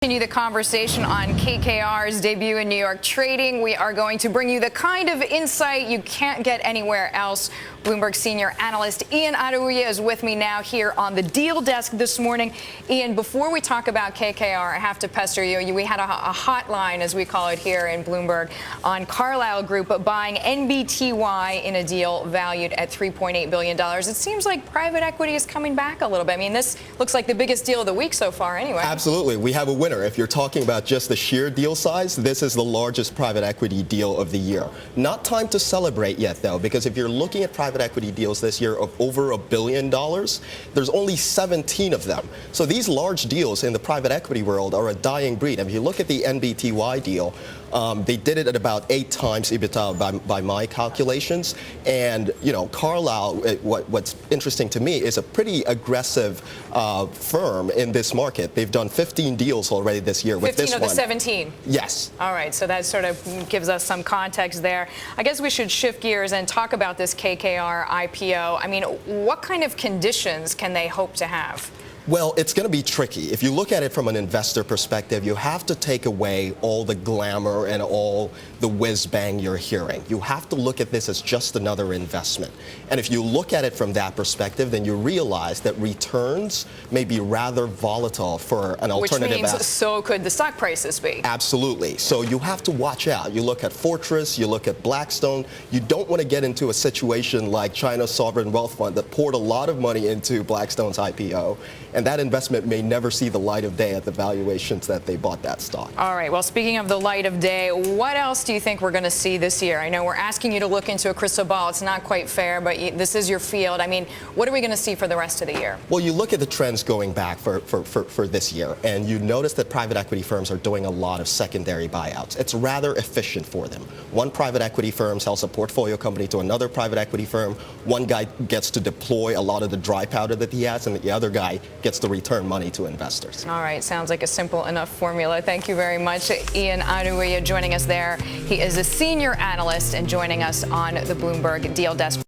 Continue the conversation on KKR's debut in New York trading. We are going to bring you the kind of insight you can't get anywhere else. Bloomberg senior analyst Iyan is with me now here on the deal desk this morning. Iyan, before we talk about KKR, I have to pester you. We had a hotline, as we call it here in Bloomberg, on Carlyle Group buying NBTY in a deal valued at $3.8 billion. It seems like private equity is coming back a little bit. I mean, this looks like the biggest deal of the week so far anyway. Absolutely. We have a winner. If you're talking about just the sheer deal size, this is the largest private equity deal of the year. Not time to celebrate yet, though, because if you're looking at private equity deals this year of over $1 billion, there's only 17 of them. So these large deals in the private equity world are a dying breed. If you look at the NBTY deal, they did it at about 8 times EBITDA by my calculations. And, you know, Carlyle, what's interesting to me is a pretty aggressive firm in this market. They've done 15 deals already this year with this one. 15 of the 17? Yes. All right, so that sort of gives us some context there. I guess we should shift gears and talk about this KKR IPO. I mean, what kind of conditions can they hope to have? Well, it's going to be tricky. If you look at it from an investor perspective, you have to take away all the glamour and all the whiz-bang you're hearing. You have to look at this as just another investment. And if you look at it from that perspective, then you realize that returns may be rather volatile for an alternative asset. Which means so could the stock prices be. Absolutely. So you have to watch out. You look at Fortress, you look at Blackstone. You don't want to get into a situation like China's sovereign wealth fund that poured a lot of money into Blackstone's IPO. And that investment may never see the light of day at the valuations that they bought that stock. All right. Well, speaking of the light of day, what else do you think we're going to see this year? I know we're asking you to look into a crystal ball. It's not quite fair, but this is your field. I mean, what are we going to see for the rest of the year? Well, you look at the trends going back for this year, and you notice that private equity firms are doing a lot of secondary buyouts. It's rather efficient for them. One private equity firm sells a portfolio company to another private equity firm. One guy gets to deploy a lot of the dry powder that he has, and the other guy gets to return money to investors. All right. Sounds like a simple enough formula. Thank you very much. Iyan Adewuya joining us there. He is a senior analyst and joining us on the Bloomberg Deal Desk.